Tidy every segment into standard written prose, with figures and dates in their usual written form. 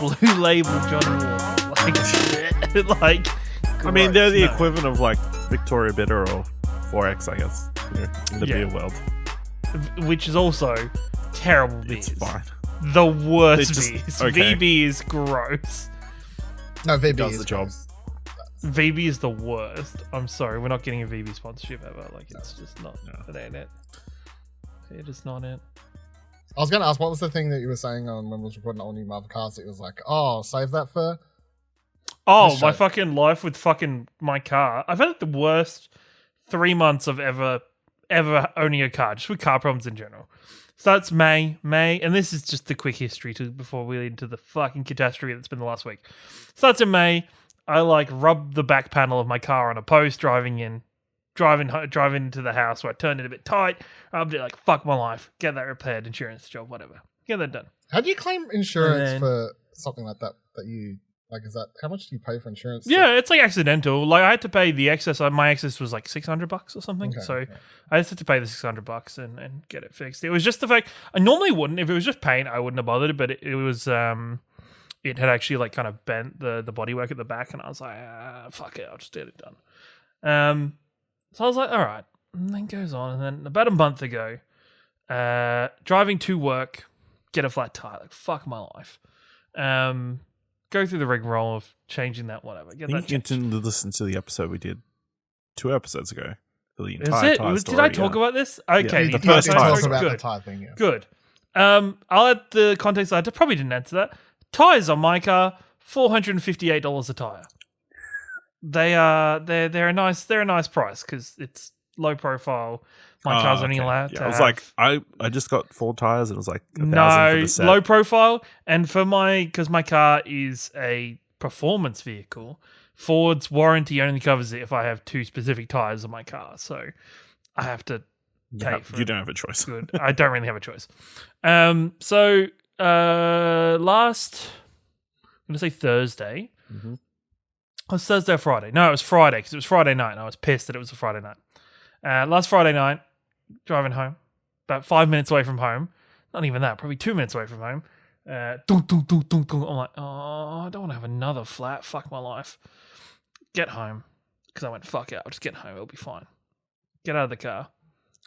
Blue Label John Wall. Like, I mean, they're the equivalent of like Victoria Bitter or 4X, I guess, in the beer world. Which is also terrible beers. It's fine. The worst beers. Okay. VB is gross. No, VB does is the job. gross. VB is the worst. I'm sorry, we're not getting a VB sponsorship ever. Like, it's just not. It ain't it. It is not it. I was going to ask, what was the thing that you were saying on when we was recording all new Marvel cars? It was like, oh, save that for... Oh, my fucking life with fucking my car. I've had like the worst 3 months of ever owning a car, just with car problems in general. So that's May, and this is just the quick history before we lead into the fucking catastrophe that's been the last week. Starts in May. I like rubbed the back panel of my car on a post driving into the house where I turned it a bit tight. Rubbed it like, fuck my life. Get that repaired, insurance job, whatever. Get that done. How do you claim insurance for something like that? That you like? Is that how much do you pay for insurance? Yeah, it's like accidental. Like I had to pay the excess. My excess was like $600 or something. So I just had to pay the $600 and get it fixed. It was just the fact I normally wouldn't. If it was just paint, I wouldn't have bothered. But it was it had actually like kind of bent the bodywork at the back, and I was like, fuck it, I'll just get it done. So I was like, all right. And then goes on, and then about a month ago, driving to work, get a flat tire. Like fuck my life. Go through the rigmarole of changing that, whatever. Get that You can listen to the episode we did 2 episodes ago. For the Is entire it? tire Did story, I talk about this? Okay, the You first did time. talk about Good. the tire thing. Yeah. Good. I'll add the context. I probably didn't answer that. Tires on my car, $458 a tire. They're a nice price because it's low profile. My car's only allowed to I was have, like, I just got 4 tires and it was like $1,000 for no the set. low profile, and for because my car is a performance vehicle, Ford's warranty only covers it if I have 2 specific tires on my car, so I have to pay for You don't have a choice. good. I don't really have a choice. So last, I'm gonna say Thursday. Mm-hmm. It was Thursday or Friday. No, it was Friday because it was Friday night and I was pissed that it was a Friday night. Last Friday night, driving home, about 5 minutes away from home. Not even that, probably 2 minutes away from home. Dunk, dunk, dunk, dunk, dunk. I'm like, oh, I don't want to have another flat. Fuck my life. Get home. Because I went, fuck it, I'll just get home. It'll be fine. Get out of the car.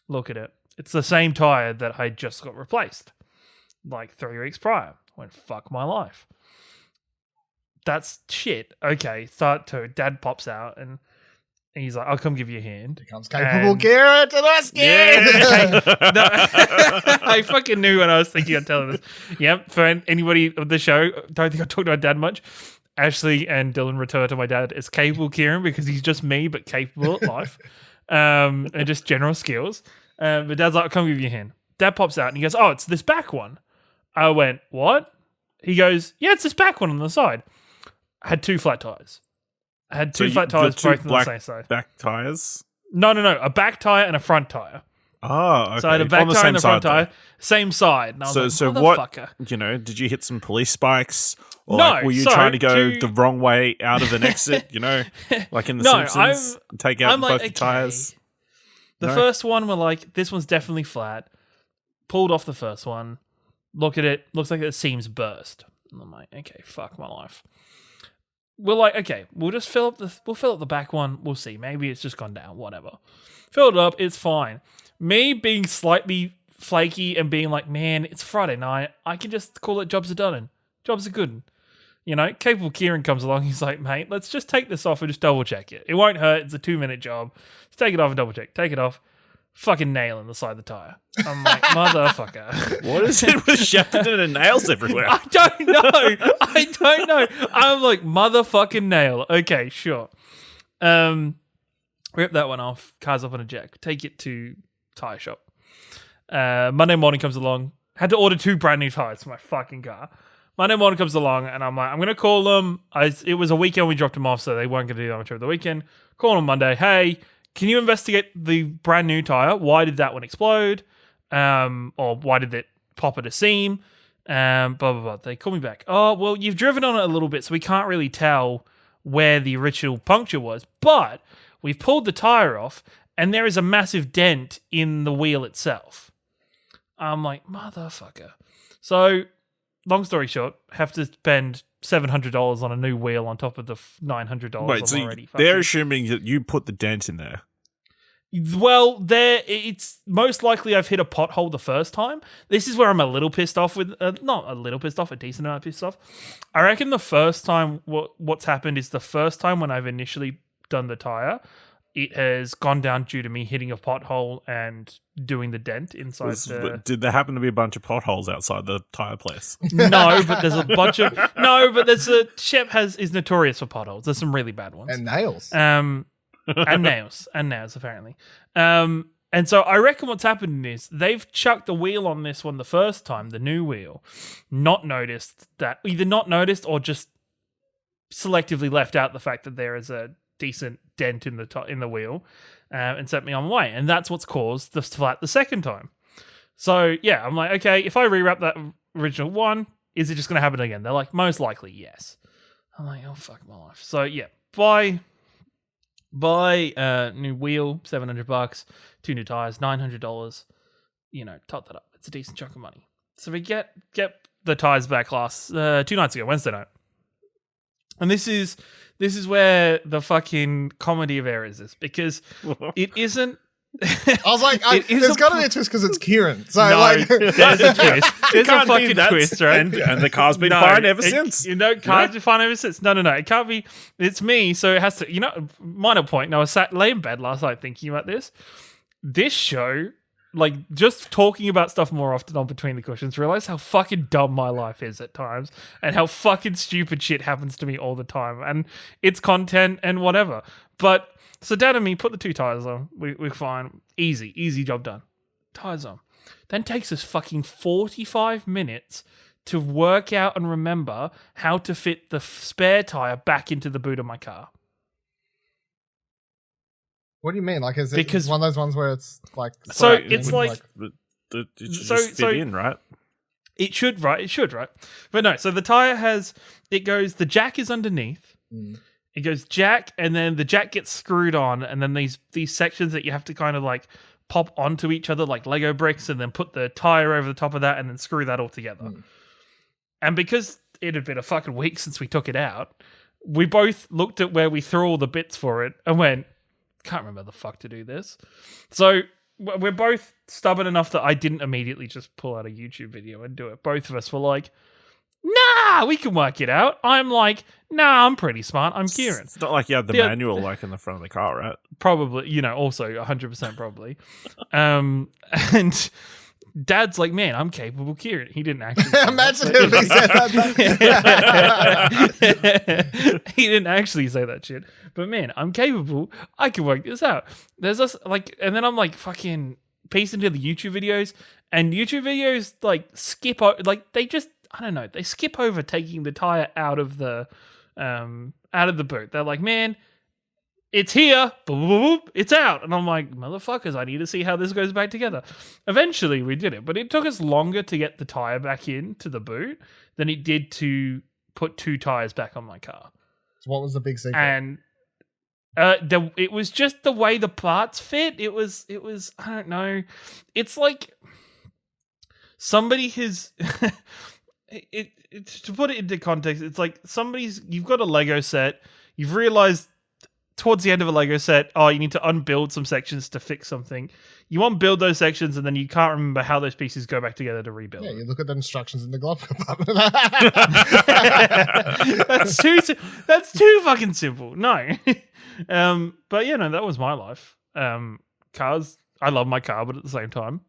Look at it. It's the same tire that I just got replaced like 3 weeks prior. I went, fuck my life. That's shit. Okay, start to. Dad pops out and he's like, I'll come give you a hand. Becomes Capable Ciaran to the skin. I fucking knew when I was thinking of telling this. Yep, for anybody of the show, don't think I talked about Dad much. Ashley and Dylan refer to my dad as Capable Ciaran because he's just me, but capable at life. And just general skills. But Dad's like, I'll come give you a hand. Dad pops out and he goes, oh, it's this back one. I went, what? He goes, yeah, it's this back one on the side. I had 2 flat tires. I had 2 flat tires, both on the same side. Back tires? No. A back tire and a front tire. Oh, okay. So I had a back tire and a front tire, same side. And I was so like, what? motherfucker. Did you hit some police spikes? Or No, like, were you so trying to go to- the wrong way out of an exit? Like in the No, Simpsons, take out I'm like, both the okay. tires. The No? first one, we're like, this one's definitely flat. Pulled off the first one. Look at it. Looks like the seam's burst. And I'm like, okay, fuck my life. We're like, okay, we'll just fill up the back one. We'll see. Maybe it's just gone down. Whatever. Filled it up. It's fine. Me being slightly flaky and being like, man, it's Friday night. I can just call it jobs are done and jobs are good. Capable Ciaran comes along. He's like, mate, let's just take this off and just double check it. It won't hurt. It's a 2-minute job. Just take it off and double check. Take it off. Fucking nail in the side of the tire. I'm like, motherfucker. What is it with Shepparton and nails everywhere? I don't know. I'm like, motherfucking nail. Okay, sure. Rip that one off. Car's up on a jack. Take it to tire shop. Monday morning comes along. Had to order 2 brand new tires for my fucking car. Monday morning comes along and I'm like, I'm going to call them. It was a weekend we dropped them off, so they weren't going to do that much over the weekend. Call them Monday. Hey, can you investigate the brand new tire? Why did that one explode? Or why did it pop at a seam? Blah, blah, blah. They call me back. Oh, well, you've driven on it a little bit, so we can't really tell where the original puncture was. But we've pulled the tire off, and there is a massive dent in the wheel itself. I'm like, motherfucker. So long story short, have to spend $700 on a new wheel on top of the $900 Wait, I'm so already. they're assuming that you put the dent in there. Well, it's most likely I've hit a pothole the first time. This is where I'm a little pissed off with, not a little pissed off, a decent amount pissed off. I reckon the first time what's happened is the first time when I've initially done the tire, it has gone down due to me hitting a pothole and doing the dent inside the... Did there happen to be a bunch of potholes outside the tire place? No, but there's a bunch of... No, but Shep is notorious for potholes. There's some really bad ones. And nails. And nails apparently. And so I reckon what's happened is they've chucked the wheel on this one the first time, the new wheel, either not noticed or just selectively left out the fact that there is a decent dent in the wheel, and sent me on my way. And that's what's caused the flat the second time. So yeah, I'm like, okay, if I rewrap that original one, is it just going to happen again? They're like, most likely yes. I'm like, oh fuck my life. So yeah, buy new wheel, $700, 2 new tires, $900. Tot that up. It's a decent chunk of money. So we get the tires back 2 nights ago, Wednesday night. And this is where the fucking comedy of errors is, because it isn't. I was like, there's got to be a twist because it's Ciaran. So no, there's a twist. There's a fucking twist, right? And the car's been fine ever since. Car's been fine ever since. No. It can't be. It's me, so it has to. Minor point. I was lay in bed last night thinking about this. This show, like, just talking about stuff more often on Between the Cushions, realize how fucking dumb my life is at times, and how fucking stupid shit happens to me all the time, and it's content and whatever. But so Dad and me put the 2 tires on. We're fine. Easy job done. Tires on. Then takes us fucking 45 minutes to work out and remember how to fit the spare tire back into the boot of my car. What do you mean? Like, is it one of those ones where it's like... So it's like... It should just fit in, right? It should, right? But no, so the tire the jack is underneath. It goes jack, and then the jack gets screwed on, and then these sections that you have to kind of like pop onto each other like Lego bricks, and then put the tire over the top of that, and then screw that all together. And because it had been a fucking week since we took it out, we both looked at where we threw all the bits for it and went, can't remember the fuck to do this. So we're both stubborn enough that I didn't immediately just pull out a YouTube video and do it. Both of us were like, nah, we can work it out. I'm like, nah, I'm pretty smart. I'm Ciaran. It's not like you had the manual like in the front of the car, right? Probably, also 100% probably. And Dad's like, man, I'm capable Ciaran. He didn't actually imagine if he said that. He didn't actually say that shit. But man, I'm capable. I can work this out. There's us and then I'm like fucking piecing into the YouTube videos, and YouTube videos like skip they just, I don't know, they skip over taking the tire out of the boot. They're like, man, it's here, boop, boop, boop, it's out. And I'm like, motherfuckers, I need to see how this goes back together. Eventually we did it, but it took us longer to get the tire back into the boot than it did to put 2 tires back on my car. So what was the big secret? And it was just the way the parts fit. It was I don't know. It's like somebody has to put it into context, it's like you've got a Lego set, you've realized towards the end of a Lego set, you need to unbuild some sections to fix something. You unbuild those sections, and then you can't remember how those pieces go back together to rebuild. Yeah, you look at the instructions in the glove compartment. That's too fucking simple. No. But that was my life. Cars, I love my car, but at the same time,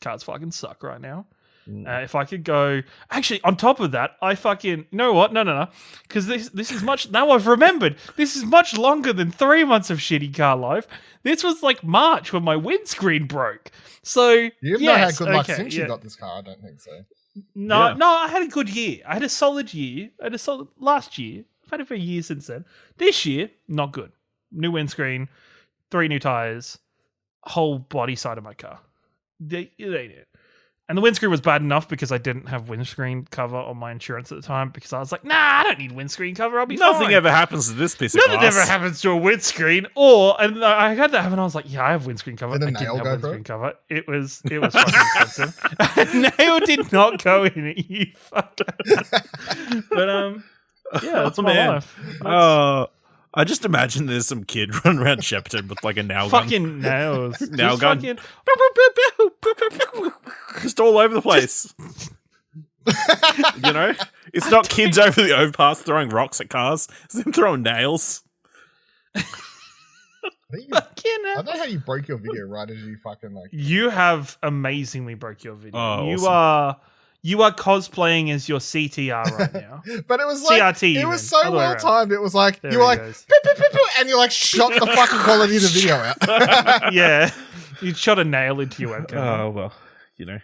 cars fucking suck right now. If I could go... Actually, on top of that, I fucking... You know what? No. Because this is much... Now I've remembered. This is much longer than 3 months of shitty car life. This was like March when my windscreen broke. So, you've not had good luck since you got this car, I don't think so. No, I had a good year. I had a solid year. Last year. I've had it for a year since then. This year, not good. New windscreen, 3 new tires, whole body side of my car. They ain't it. And the windscreen was bad enough because I didn't have windscreen cover on my insurance at the time because I was like, nah, I don't need windscreen cover. I'll be fine. Nothing ever happens to this piece of glass. Nothing ever happens to a windscreen. And I had that happen. I was like, yeah, I have windscreen cover. Did a I nail didn't go have through windscreen cover. It was fucking expensive. A nail did not go in it, you fucker. But yeah, that's my life. I just imagine there's some kid running around Shepperton with like a nail gun. Fucking nails. Nail Just gun. fucking- Just all over the place. You know? It's not kids over the overpass throwing rocks at cars. It's them throwing nails. I don't know how you broke your video right as you fucking like. You have amazingly broke your video. Oh, You are cosplaying as your CTR right now. But it was like CRT it even. was so Other way well around. timed. It was like There you were he like goes. "Pew, pew, pew, pew," and you like shot the fucking quality of the video out. Yeah. You shot a nail into your webcam. Oh, well, you know.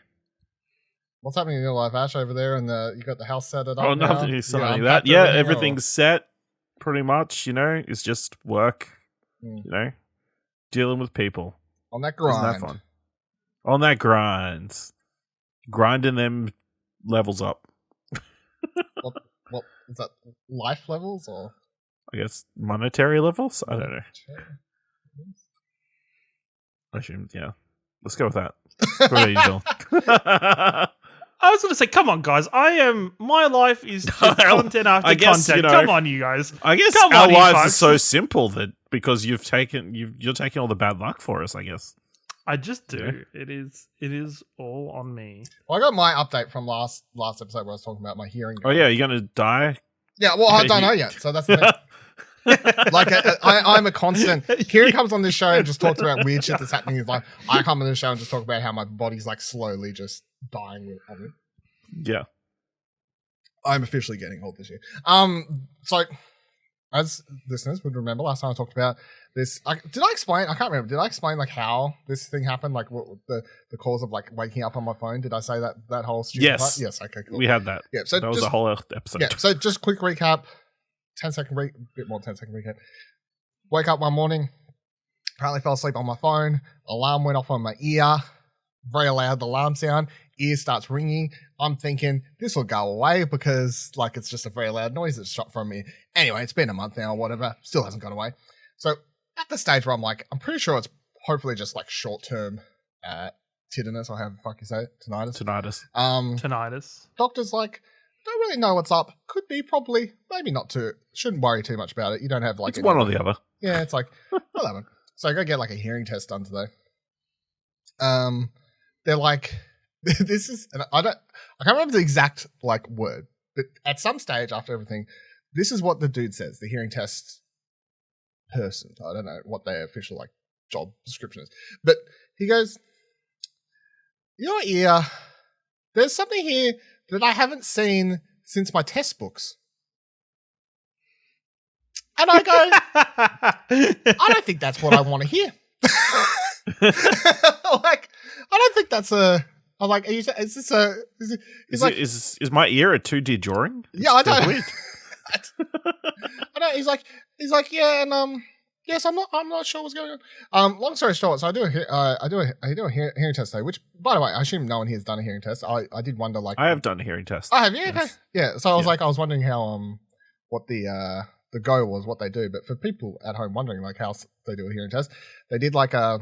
What's happening in your life, Ash, over there? And you got the house set it up. Oh, now? nothing is something like unpacked that. Yeah, everything, everything's set pretty much, you know. It's just work, you know, dealing with people. on that Isn't grind. that fun? On that grind. Grinding them levels up. What is that? Life levels or? I guess monetary levels? I don't know. I assume, yeah. Let's go with that. What are you doing? I was going to say, come on, guys. My life is just content after I guess, content. you know, Come on, you guys. I guess Come our on, you lives are fucks. so simple that because you're taking all the bad luck for us, I guess. I just do. It is all on me. Well, I got my update from last episode where I was talking about my hearing. Oh, yeah, you're going to die? Yeah, well, I don't know yet, so that's the thing. Like, I'm a constant. Kieran comes on this show and just talks about weird shit that's happening in his life. I come on this show and just talk about how my body's like slowly just dying on me. Yeah. I'm officially getting old this year. So as listeners would remember, last time I talked about this. Did I explain? I can't remember. Did I explain like how this thing happened? Like what the cause of like waking up on my phone? Did I say that whole stupid Yes. part? Yes. Okay. Cool. We had that. Yeah. So That was just, a whole episode. yeah. So just quick recap. 10-second bit more 10-second recap. Woke up one morning. Apparently fell asleep on my phone. Alarm went off on my ear. Very loud alarm sound. Ear starts ringing. I'm thinking this will go away because like it's just a very loud noise that's shot from me. Anyway, it's been a month now or whatever. Still hasn't gone away. So at the stage where I'm like, I'm pretty sure it's hopefully just like short-term tinnitus or however the fuck you say it, tinnitus. Tinnitus. Tinnitus. Doctor's like, don't really know what's up. Could be, probably, maybe not too. Shouldn't worry too much about it. You don't have like It's one or the other. Yeah, it's like whatever. So I go get like a hearing test done today. They're like, this is, and I can't remember the exact like word, but at some stage after everything, this is what the dude says. The hearing test person. I don't know what their official like job description is, but he goes, your ear. There's something here that I haven't seen since my test books. And I go, I don't think that's what I want to hear. Like, I don't think that's a. I'm like, is this a? Is my ear a 2D drawing? Yeah, I It's don't. weird. I don't. He's like, yeah, and yes, I'm not sure what's going on. Long story short, so I do a hearing test today. Which, by the way, I assume no one here has done a hearing test. I did wonder, like, I have done a hearing test. I have, yeah, okay. Yes. Yeah. So I was Yeah. like, I was wondering how what the go was, what they do. But for people at home wondering like how they do a hearing test, they did like a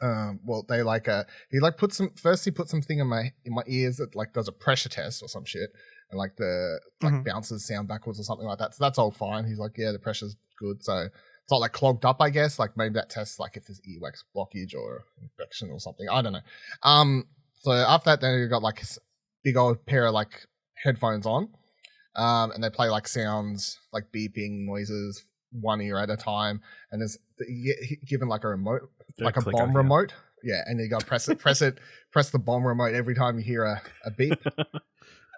he put some thing in my ears that like does a pressure test or some shit, and like the bounces sound backwards or something like that. So that's all fine. He's like, yeah, the pressure's good. So it's not like clogged up, I guess. Like maybe that tests like if there's earwax blockage or infection or something. I don't know. So after that, then you got like a big old pair of like headphones on. And they play like sounds, like beeping noises, one ear at a time. And there's you get given like a remote, like a bomb remote. Yeah, and you got to press the bomb remote every time you hear a beep.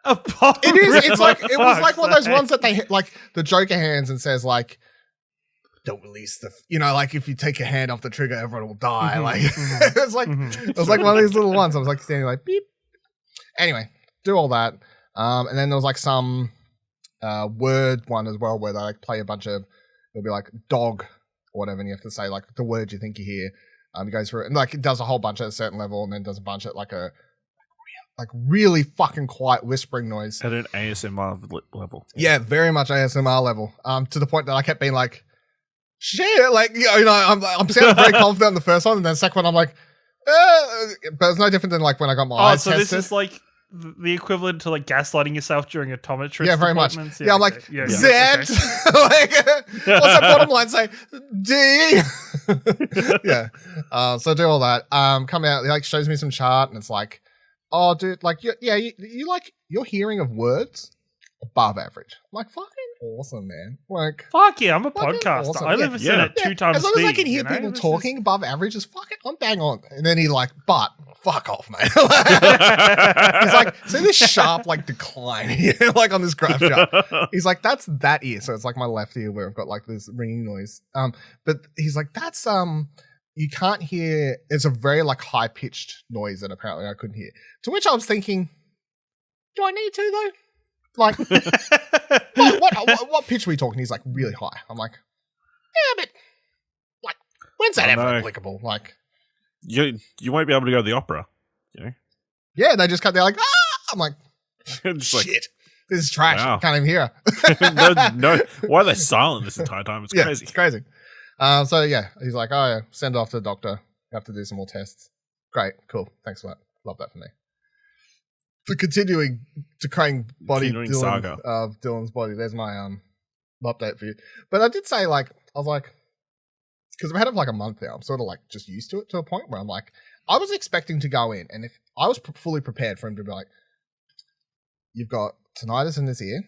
A bomb It is. It's like it was fuck's like one of those sake. ones that they hit, like the Joker hands and says like, "Don't release the," like if you take your hand off the trigger, everyone will die. Mhm, Like mhm. it was like one of these little ones. I was like standing like beep. Anyway, do all that, and then there was like some word one as well where they like play a bunch of. It'll be like dog or whatever, and you have to say like the word you think you hear. It goes through it, and like it does a whole bunch at a certain level, and then does a bunch at like a like really fucking quiet whispering noise. At an ASMR level. Yeah, very much ASMR level. To the point that I kept being like, shit, like, you know, I'm sounding very confident on the first one, and then the second one I'm like, but it's no different than like when I got my eyes so tested. this is like the equivalent to like gaslighting yourself during optometrist. Yeah, very much. appointments? Yeah, I'm like, okay. Zed. Like, what's that bottom line say? D. Yeah. So I do all that. Come out, he like shows me some chart, and it's like, oh, dude, like, you like your hearing of words above average. I'm like, fucking awesome, man. Like, Fuck yeah, I'm a fucking podcaster. awesome. I live at 2 times as long speed. as I can hear you know? people This talking above average, is fucking, I'm bang on. And then he like, but fuck off, mate. He's like, see this sharp like decline here, like on this graph chart. He's like, that's that ear. So it's like my left ear where I've got like this ringing noise. But he's like, that's you can't hear. It's a very like high pitched noise that apparently I couldn't hear. To which I was thinking, do I need to though? Like, what pitch are we talking? He's like really high. I'm like, yeah, but like, when's that ever applicable? Like, you won't be able to go to the opera. You know? Yeah, they just cut. They're like, ah! I'm like, Just like, shit, this is trash. Wow. Can't even hear her. no, why are they silent this entire time? It's crazy. It's crazy. So yeah, he's like, oh yeah, send it off to the doctor. You have to do some more tests. Great, cool. Thanks for that. Love that for me. The continuing decaying body, saga of Dylan's body. There's my update for you. But I did say like, I was like, because I've had it for like a month now. I'm sort of like just used to it to a point where I'm like, I was expecting to go in, and if I was fully prepared for him to be like, you've got tinnitus in this ear,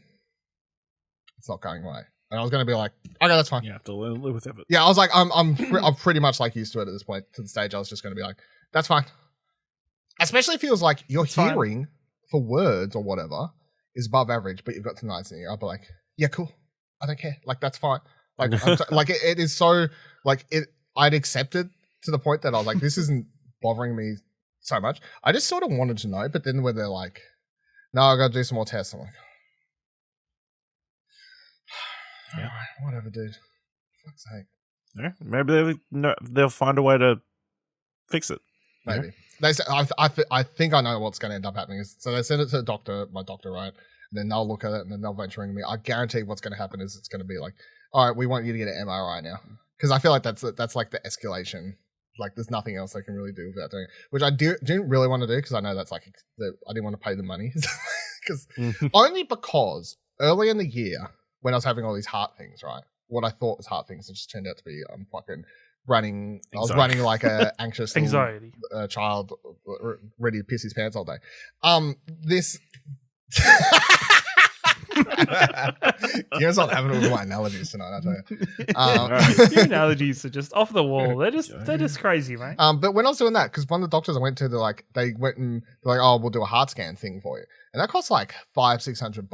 it's not going away. And I was going to be like, okay, that's fine. You have to live with it. Yeah, I was like, I'm pretty much like used to it at this point. To the stage, I was just going to be like, that's fine. Especially if it feels like your hearing for words or whatever is above average, but you've got tinnitus in your ear. I'll be like, yeah, cool. I don't care. Like that's fine. Like, like it is so like it. I'd accepted to the point that I was like, this isn't bothering me so much. I just sort of wanted to know, but then when they're like, no, I got to do some more tests. I'm like, yeah, all right, whatever, dude. Fuck's sake. Yeah, maybe they'll find a way to fix it. Maybe. Yeah. They say, I think I know what's going to end up happening. So they send it to the doctor, my doctor, right? And then they'll look at it and then they'll venture ring me. I guarantee what's going to happen is it's going to be like, all right, we want you to get an MRI now. Because I feel like that's like the escalation. Like there's nothing else they can really do without doing it. Which I didn't really want to do because I know that's like, I didn't want to pay the money. Only because early in the year when I was having all these heart things, right? What I thought was heart things, it just turned out to be fucking running. Anxiety. I was running like a anxious anxiety child ready to piss his pants all day. This Kieran's not having it with my analogies tonight, I tell you. Your analogies are just off the wall. They're just crazy, mate. But when I was doing that, because one of the doctors I went to, they went and they're like, oh, we'll do a heart scan thing for you, and that costs like $500-600.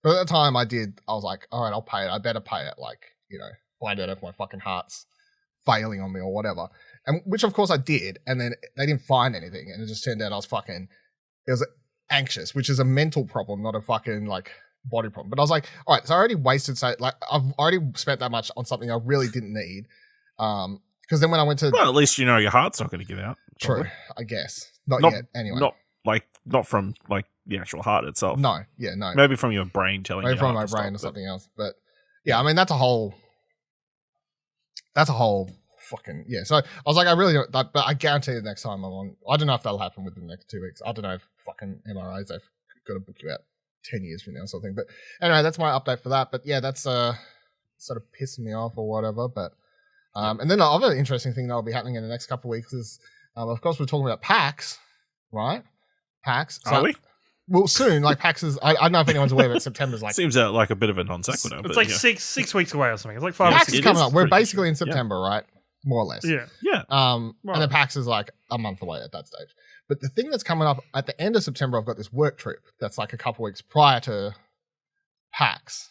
But at the time I was like, all right, I'll pay it. I better pay it. Like, you know, find out if my fucking heart's failing on me or whatever. And which of course I did. And then they didn't find anything. And it just turned out it was anxious, which is a mental problem, not a fucking like body problem. But I was like, all right, so I already wasted, I've already spent that much on something I really didn't need. Because then when I went to... Well, at least you know your heart's not going to give out. True, probably. I guess. Not yet, anyway. Not from like the actual heart itself. No, yeah, no. Maybe from your brain telling you. Maybe from my brain or something else. But yeah, I mean, that's a whole fucking, yeah. So I was like, I really don't, but I guarantee the next time I'm on, I don't know if that'll happen within the next 2 weeks. I don't know if fucking MRIs, they've got to book you out 10 years from now or something. But anyway, that's my update for that. But yeah, that's sort of pissing me off or whatever. But and then the other interesting thing that'll be happening in the next couple of weeks is, of course, we're talking about PAX, right? PAX. Are we? Well, soon, like PAX is, I don't know if anyone's aware, but September's like... Seems like a bit of a non sequitur. It's like yeah. 6 weeks away or something. It's like 5 PAX or 6 is coming up. We're pretty basically in September, right? More or less. Yeah. Yeah. And then PAX is like a month away at that stage. But the thing that's coming up at the end of September, I've got this work trip that's like a couple weeks prior to PAX,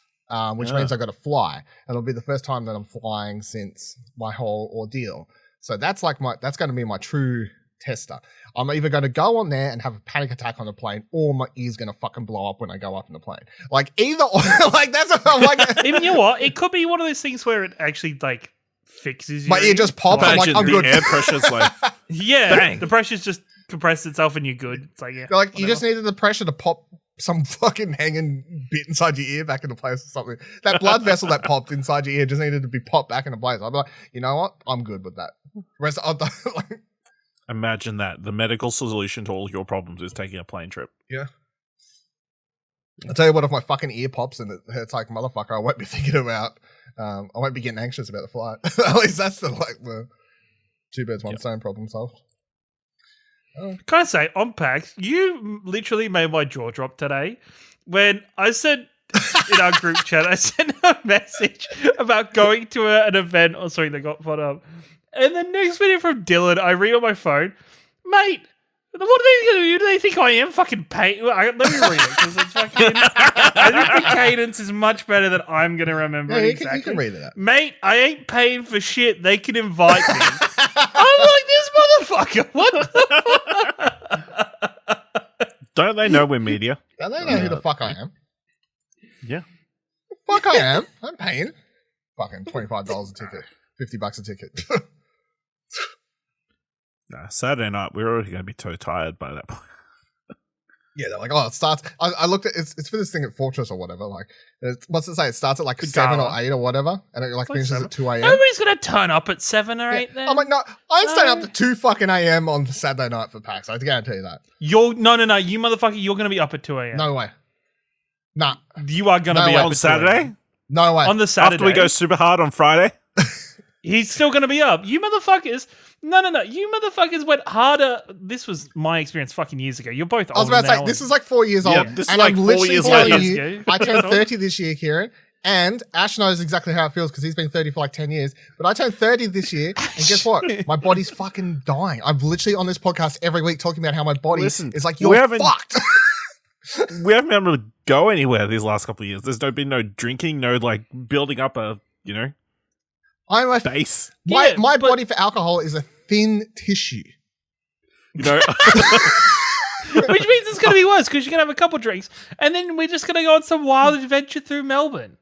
which means I've got to fly. And it'll be the first time that I'm flying since my whole ordeal. So that's like that's going to be my true tester. I'm either going to go on there and have a panic attack on the plane, or my ear's going to fucking blow up when I go up in the plane. Like either, like that's what I'm like. Even you know what? It could be one of those things where it actually like fixes you. My ear just pops. I'm like, I'm the good. Air pressure's like, yeah, bang. The pressure's just compressed itself and you're good. It's like, yeah. They're like, you whatever. just needed the pressure to pop some fucking hanging bit inside your ear back into place or something. That blood vessel that popped inside your ear just needed to be popped back into place. I'd be like, you know what? I'm good with that. Rest, like, Imagine that. The medical solution to all your problems is taking a plane trip. yeah. I'll tell you what, if my fucking ear pops and it hurts like motherfucker, I won't be thinking about, I won't be getting anxious about the flight. At least that's the two birds, one stone problem solved. Can I say, on PAX, you literally made my jaw drop today when I said in our group chat, I sent a message about going to an event or something that got put up. And the next minute from Dylan, I read on my phone, mate, what are they going to do? Do they think I am fucking paying? Let me read it because it's fucking. I think the cadence is much better than I'm going to remember it exactly. You can read it out. Mate, I ain't paying for shit. They can invite me. I'm like, this motherfucker. What the fuck? Don't they know we're media? Don't they know who the fuck I am? Yeah. The fuck I am? I'm paying fucking $25 a ticket, $50 a ticket. Nah, Saturday night, we're already going to be so tired by that point. Yeah, they're like, oh, it starts. I looked at it's for this thing at Fortress or whatever. Like, what's it say? It starts at like 7 or 8 or whatever, and it like finishes 7. at 2 a.m. Nobody's going to turn up at 7 or 8 then. I'm like, no, I ain't staying up to 2 fucking a.m. on Saturday night for PAX. I guarantee you that. No, you motherfucker, you're going to be up at 2 a.m. No way. Nah. You are going to No be way. up On at Saturday? No way. On the Saturday. After we go super hard on Friday? He's still going to be up. You motherfuckers. No. You motherfuckers went harder. This was my experience fucking years ago. You're both I was about to say, this is like 4 years Yeah, old. this is and like I'm 4 literally years telling later. you, I turned 30 this year, Kieran. And Ash knows exactly how it feels because he's been 30 for like 10 years. But I turned 30 this year. And guess what? My body's fucking dying. I'm literally on this podcast every week talking about how my body is like, you're fucked. We haven't been able to go anywhere these last couple of years. There's been no drinking, no like building up a, I'm a base. my body for alcohol is a thin tissue. Which means it's going to be worse because you're going to have a couple drinks and then we're just going to go on some wild adventure through Melbourne.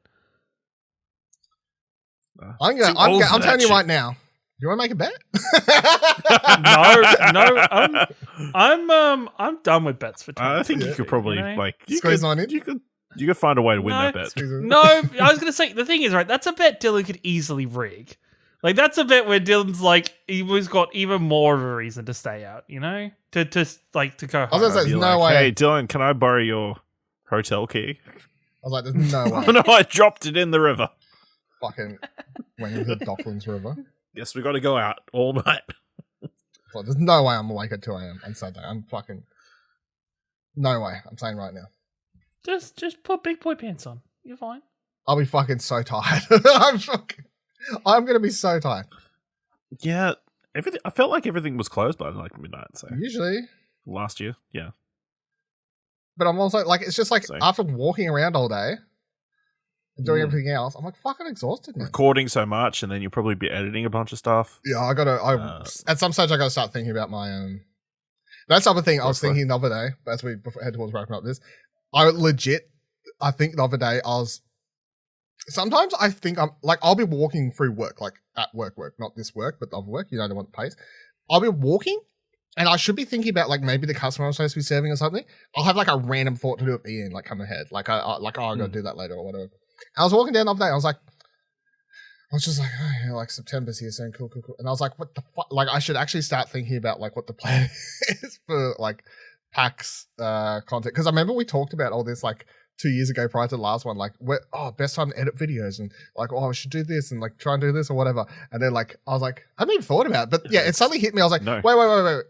I'm telling you right now. You want to make a bet? No. I'm done with bets for 20. I think you could probably Squeeze on in. You could find a way to win that bet. No, I was going to say, the thing is, right, that's a bet Dylan could easily rig. Like, that's a bet where Dylan's like, he's got even more of a reason to stay out, To go home. I was going to say, there's no way. Hey, Dylan, can I borrow your hotel key? I was like, there's no way. Oh, no, I dropped it in the river. Fucking went into the Docklands River. Guess we got to go out all night. Like, there's no way I'm awake at 2 a.m. on Saturday. No way. I'm saying right now. Just put big boy pants on. You're fine. I'll be fucking so tired. I'm going to be so tired. Yeah. I felt like everything was closed by like midnight. So usually. Last year. Yeah. But I'm also like, it's just like after walking around all day and doing everything else, I'm like fucking exhausted now. Recording so much and then you'll probably be editing a bunch of stuff. Yeah, at some stage I gotta start thinking about my that's the other thing I was thinking the other day, as we head towards wrapping up this. I think the other day sometimes I think I'm like, I'll be walking through work, like at work, not this work, but the other work, the one that pays. I'll be walking and I should be thinking about like maybe the customer I'm supposed to be serving or something. I'll have like a random thought to do at the end, like come ahead. Like I gotta do that later or whatever. I was walking down the other day, I was just like, oh, yeah, like September's here soon, cool. And I was like, what the fuck? Like I should actually start thinking about like what the plan is for like PAX content. Because I remember we talked about all this like 2 years ago prior to the last one, like best time to edit videos and like, I should do this and like try and do this or whatever. And then like I was like, I haven't even thought about it. But yeah, it suddenly hit me. I was like, no. Wait.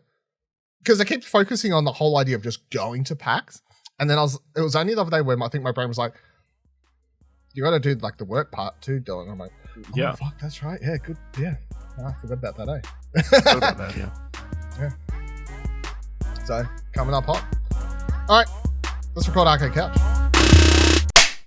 Because I kept focusing on the whole idea of just going to PAX. And then it was only the other day where I think my brain was like, you got to do like the work part too, Dylan. I'm like, yeah, fuck, that's right. Yeah, good. Yeah, I forgot about that. Forgot about that. Yeah. So coming up hot. All right, let's record Arcade Couch.